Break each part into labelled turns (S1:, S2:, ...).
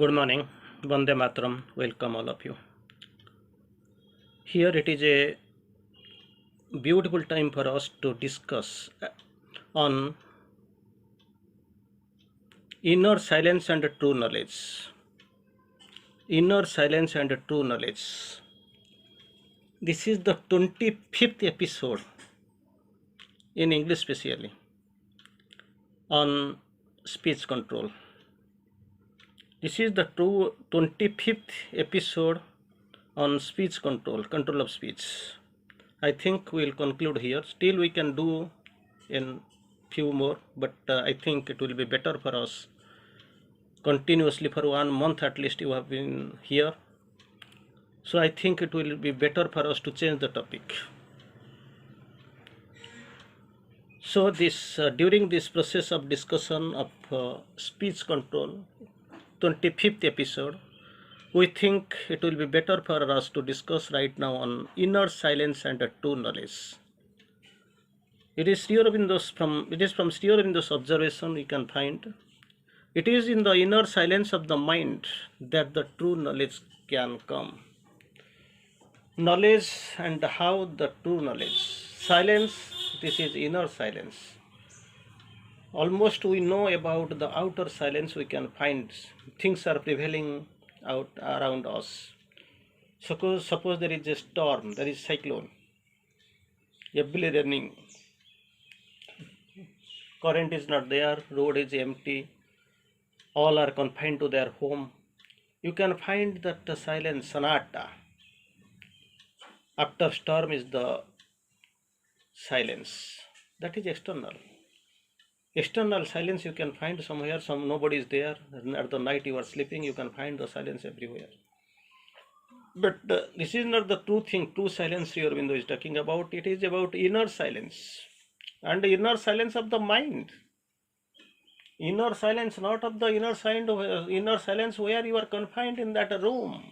S1: Good morning, Vande Mataram. Welcome all of you. Here it is a beautiful time for us to discuss on inner silence and true knowledge. Inner silence and true knowledge. This is the 25th episode in English, specially on speech control. This is the 25th episode on speech control of speech. I think we'll conclude here. Still we can do in few more, but I think it will be better for us continuously for 1 month at least you have been here. So I think it will be better for us to change the topic. So this during this process of discussion of speech control, 25th episode, we think it will be better for us to discuss right now on inner silence and true knowledge. It is from Sri Aurobindo's observation we can find. It is in the inner silence of the mind that the true knowledge can come. Knowledge and how the true knowledge. Silence, this is inner silence. Almost we know about the outer silence, we can find things are prevailing out around us. Suppose there is a storm, there is cyclone, heavily raining, current is not there, road is empty, all are confined to their home. You can find that the silence, sanata. After storm is the silence. That is external. External silence you can find somewhere, nobody is there. At the night you are sleeping, you can find the silence everywhere. But this is not the true thing, true silence Sri Aurobindo is talking about. It is about inner silence. And the inner silence of the mind. Inner silence, not of the inner silence where you are confined in that room.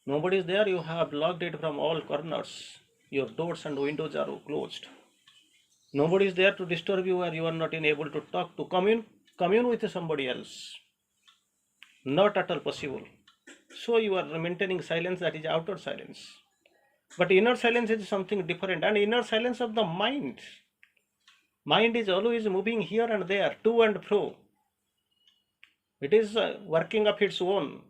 S1: Nobody is there, you have locked it from all corners. Your doors and windows are closed. Nobody is there to disturb you where you are not able to talk, to commune with somebody else. Not at all possible. So you are maintaining silence, that is outer silence. But inner silence is something different, and inner silence of the mind. Mind is always moving here and there, to and fro. It is working of its own.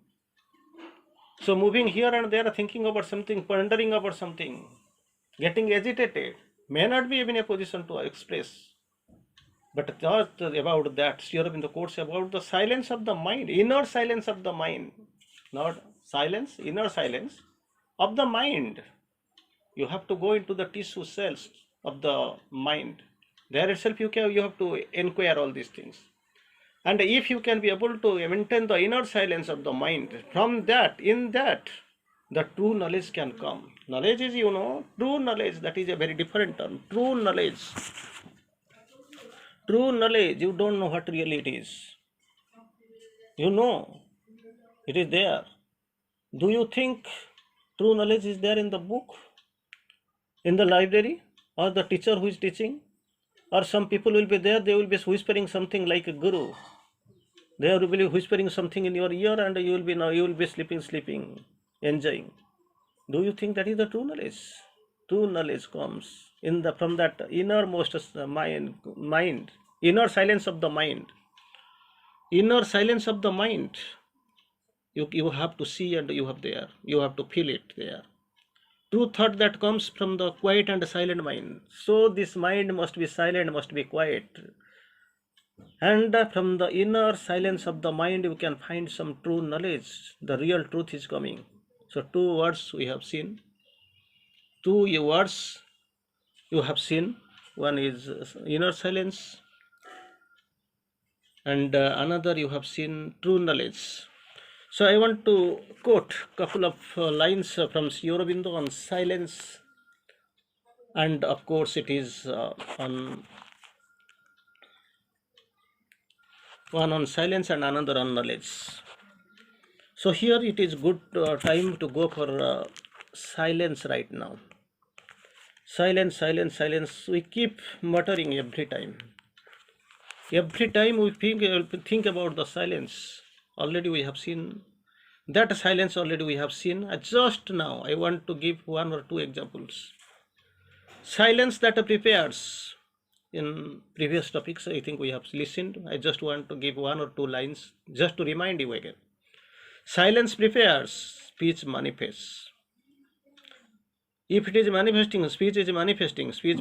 S1: So moving here and there, thinking about something, pondering about something, getting agitated, may not be in a position to express. But thought about that, Sri Aurobindo quotes about the silence of the mind, inner silence of the mind. Not silence, inner silence of the mind. You have to go into the tissue cells of the mind. There itself you have to inquire all these things. And if you can be able to maintain the inner silence of the mind, from that, in that, the true knowledge can come. Knowledge is, true knowledge, that is a very different term. True knowledge. True knowledge, you don't know what really it is. You know, it is there. Do you think true knowledge is there in the book, in the library, or the teacher who is teaching? Or some people will be there, they will be whispering something like a guru. They will be whispering something in your ear and you will be sleeping, enjoying. Do you think that is the true knowledge? True knowledge comes from that innermost mind, inner silence of the mind. Inner silence of the mind. You have to see and you have to feel it there. True thought that comes from the quiet and silent mind. So this mind must be silent, must be quiet. And from the inner silence of the mind, you can find some true knowledge. The real truth is coming. So 2 words we have seen. 2 words you have seen. One is inner silence, and another you have seen true knowledge. So I want to quote a couple of lines from Sri Aurobindo on silence, and of course it is on one on silence and another on knowledge. So here it is good time to go for silence right now. Silence, silence, silence. We keep muttering every time. Every time we think about the silence, already we have seen. That silence already we have seen. Just now, I want to give one or two examples. Silence that prepares. In previous topics, I think we have listened. I just want to give one or two lines just to remind you again. Silence prepares, speech manifests. If it is manifesting, speech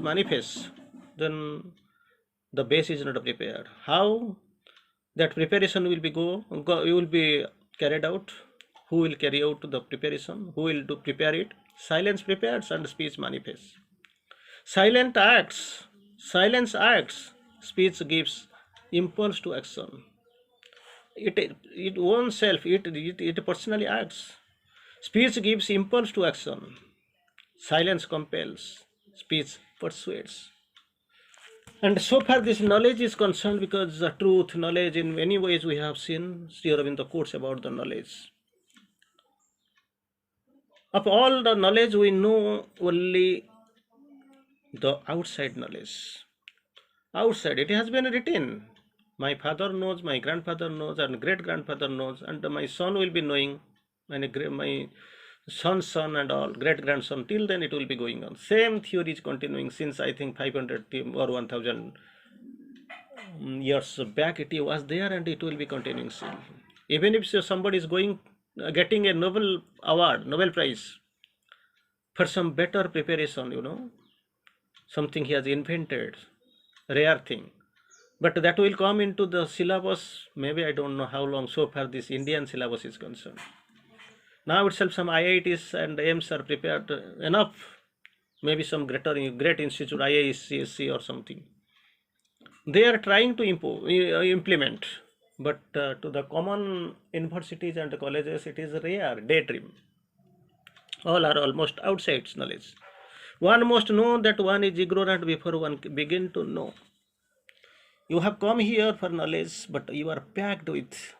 S1: manifests, then the base is not prepared. How that preparation will will be carried out? Who will carry out the preparation? Who will prepare it? Silence prepares and speech manifests. Silent acts, silence acts, speech gives impulse to action. It own self, it personally acts. Speech gives impulse to action. Silence compels, speech persuades. And so far this knowledge is concerned, because the truth, knowledge, in many ways we have seen Sri Aurobindo quotes about the knowledge. Of all the knowledge we know only the outside knowledge. Outside, it has been written. My father knows, my grandfather knows, and great grandfather knows, and my son will be knowing, and my son's son and all, great grandson, till then it will be going on. Same theory is continuing since I think 500 or 1000 years back it was there, and it will be continuing still. Even if somebody is getting a Nobel Award, Nobel Prize for some better preparation, something he has invented, rare thing. But that will come into the syllabus, maybe I don't know how long so far this Indian syllabus is concerned. Now itself some IITs and AIMS are prepared enough, maybe some great institute, IISc or something. They are trying to implement, but to the common universities and colleges, it is rare, daydream. All are almost outside knowledge. One must know that one is ignorant before one begin to know. You have come here for knowledge, but you are packed with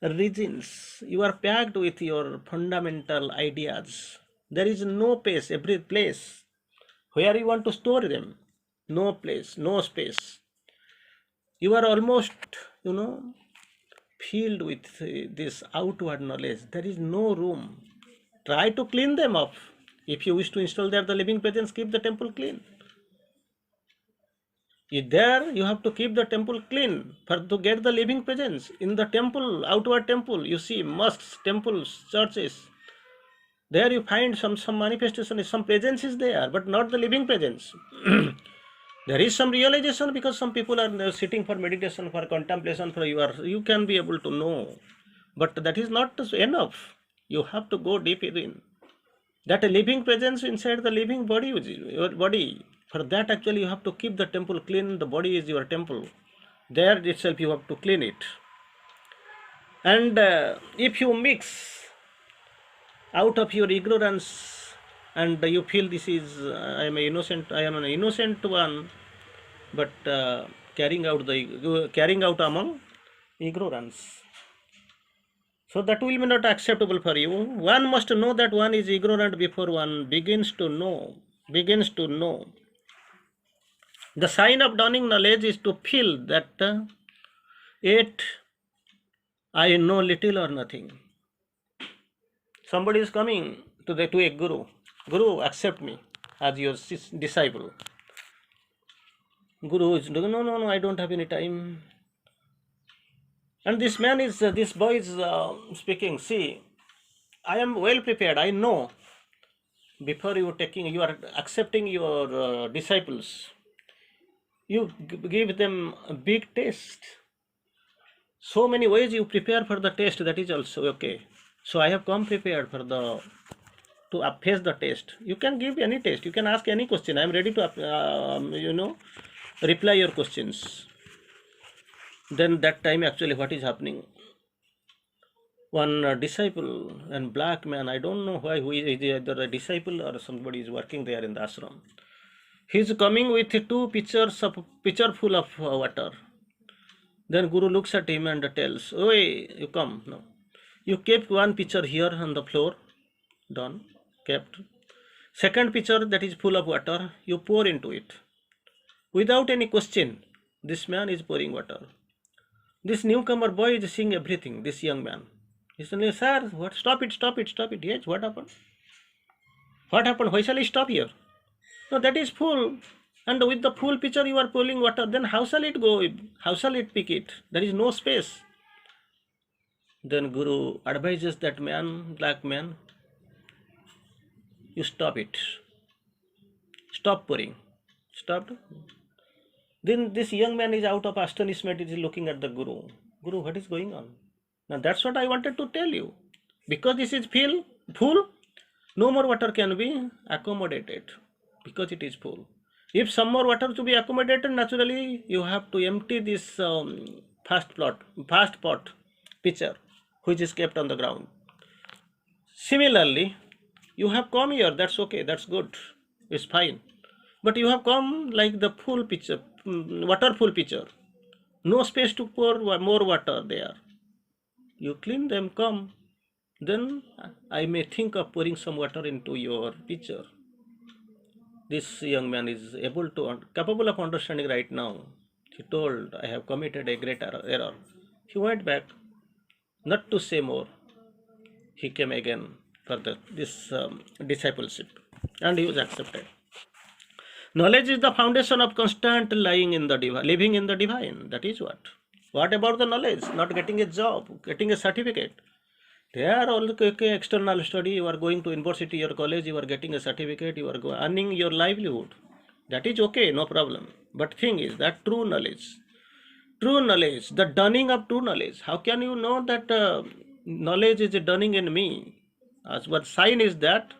S1: reasons. You are packed with your fundamental ideas. There is no every place where you want to store them. No place, no space. You are almost, filled with this outward knowledge. There is no room. Try to clean them up. If you wish to install there the living presence, keep the temple clean. There you have to keep the temple clean to get the living presence. In the temple, outward temple, you see mosques, temples, churches. There you find some manifestation, some presence is there, but not the living presence. There is some realization, because some people are sitting for meditation, for contemplation, you can be able to know, but that is not enough. You have to go deep within. That a living presence inside the living body, your body. For that, actually, you have to keep the temple clean. The body is your temple. There itself, you have to clean it. And if you mix out of your ignorance, and you feel this is I am an innocent one, but carrying out among ignorance, so that will be not acceptable for you. One must know that one is ignorant before one begins to know. The sign of dawning knowledge is to feel that yet I know little or nothing. Somebody is coming to a guru. Guru, accept me as your disciple. Guru is no, I don't have any time. And this boy is speaking. See, I am well prepared. I know. Before you are accepting your disciples, you give them a big test. So many ways you prepare for the test. That is also okay. So I have come prepared to face the test. You can give any test. You can ask any question. I am ready to reply your questions. Then that time actually what is happening? One disciple and black man, I don't know why, who is either a disciple or somebody is working there in the ashram. He is coming with pitcher full of water. Then Guru looks at him and tells, "Oi, you come." No. You kept one pitcher here on the floor. Done. Kept. Second pitcher that is full of water, you pour into it. Without any question, this man is pouring water. This newcomer boy is seeing everything, this young man. He said, sir, what? Stop it, stop it, stop it. Yes, what happened? What happened? Why shall I stop here? No, that is full. And with the full pitcher you are pulling water, then how shall it go? How shall it pick it? There is no space. Then Guru advises that man, black man, you stop it. Stop pouring. Stopped. Then this young man is out of astonishment, he is looking at the Guru. Guru, what is going on? Now that's what I wanted to tell you. Because this is full, no more water can be accommodated. Because it is full. If some more water to be accommodated, naturally you have to empty this fast pot pitcher, which is kept on the ground. Similarly, you have come here, that's okay, that's good, it's fine. But you have come like the full pitcher, water full pitcher. No space to pour more water there. You clean them, come. Then I may think of pouring some water into your pitcher. This young man is capable of understanding right now. He told, I have committed a great error. He went back, not to say more. He came again for this discipleship, and he was accepted. Knowledge is the foundation of constant living in the divine. That is what. What about the knowledge? Not getting a job, getting a certificate. They are all external study. You are going to university or college. You are getting a certificate. You are earning your livelihood. That is okay, no problem. But thing is that true knowledge, the dawning of true knowledge. How can you know that knowledge is dawning in me? As what sign is that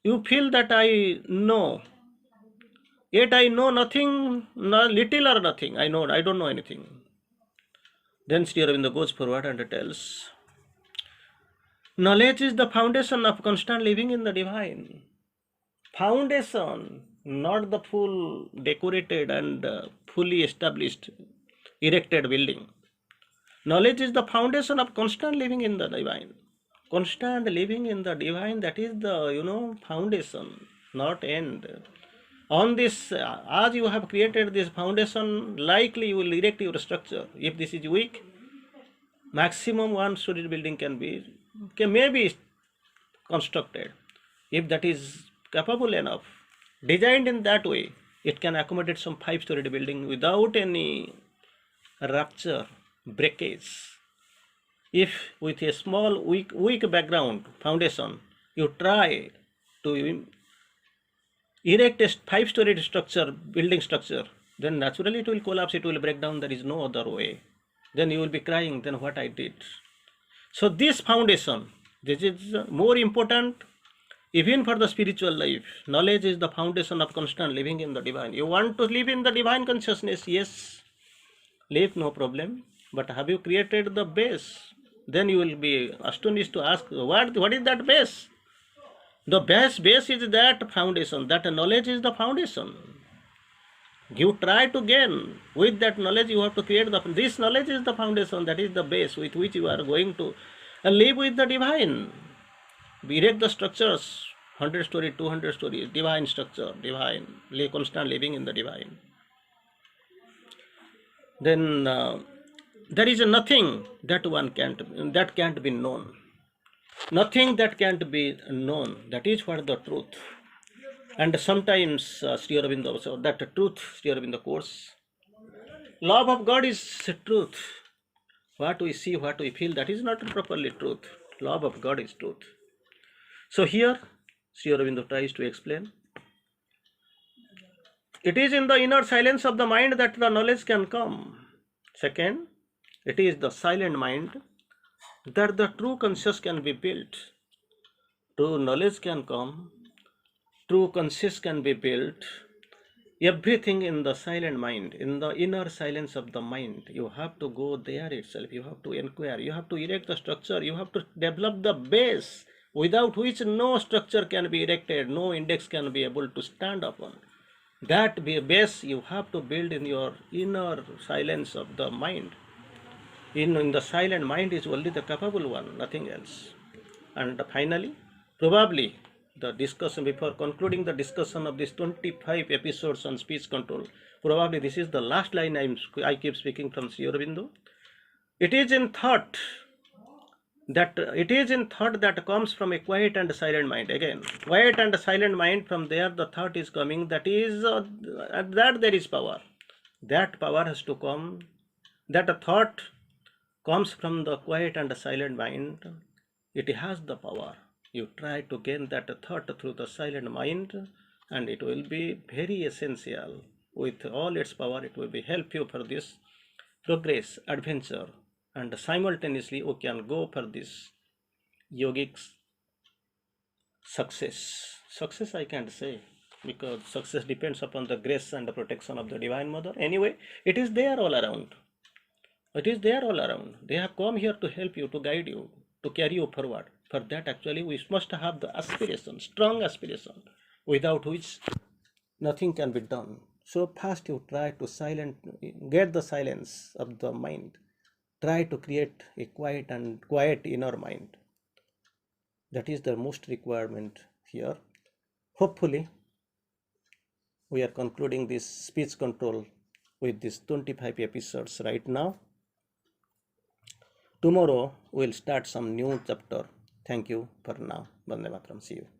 S1: you feel that I know. Yet I know nothing, little or nothing. I don't know anything. Then Sri Aurobindo goes forward and tells, knowledge is the foundation of constant living in the divine. Foundation, not the full decorated and fully established, erected building. Knowledge is the foundation of constant living in the divine. Constant living in the divine, that is the, foundation, not end. On this, as you have created this foundation, likely you will erect your structure. If this is weak, maximum one-story building may be constructed. If that is capable enough, designed in that way, it can accommodate some 5-story building without any rupture, breakage. If with a small, weak background foundation, you try to erect a 5-story building structure, then naturally it will collapse, it will break down, there is no other way. Then you will be crying, then what I did. So this foundation, this is more important even for the spiritual life. Knowledge is the foundation of constant living in the divine. You want to live in the divine consciousness, yes, live, no problem. But have you created the base? Then you will be astonished to ask, what is that base? The base is that foundation. That knowledge is the foundation. You try to gain. With that knowledge, you have to create this knowledge is the foundation. That is the base with which you are going to live with the divine. Erect the structures, 100-story, 200-story, divine structure, divine, constant living in the divine. Then there is nothing that can't be known. Nothing that can't be known. That is what the truth. And sometimes Sri Aurobindo also, that truth, Sri Aurobindo quotes, love of God is truth. What we see, what we feel, that is not properly truth. Love of God is truth. So here, Sri Aurobindo tries to explain, it is in the inner silence of the mind that the knowledge can come. Second, it is the silent mind that the true conscious can be built. True knowledge can come, true conscious can be built. Everything in the silent mind, in the inner silence of the mind. You have to go there itself, you have to inquire, you have to erect the structure, you have to develop the base, without which no structure can be erected, no index can be able to stand upon. That base you have to build in your inner silence of the mind. In the silent mind is only the capable one, nothing else. And finally, probably the discussion, before concluding the discussion of these 25 episodes on speech control, probably this is the last line I keep speaking from Sri Aurobindo. It is in thought that comes from a quiet and silent mind. Again, quiet and silent mind, from there the thought is coming. That is that there is power. That power has to come. That a thought comes from the quiet and silent mind. It has the power. You try to gain that thought through the silent mind, and it will be very essential. With all its power, it will be help you for this progress, adventure, and simultaneously we can go for this yogic success. Success I can't say, because success depends upon the grace and the protection of the Divine Mother. Anyway, it is there all around. It is there all around. They have come here to help you, to guide you, to carry you forward. For that, actually, we must have the aspiration, strong aspiration, without which nothing can be done. So first you try to get the silence of the mind. Try to create a quiet inner mind. That is the most requirement here. Hopefully, we are concluding this speech control with these 25 episodes right now. Tomorrow we'll start some new chapter. Thank you for now. Bande Mataram. See you.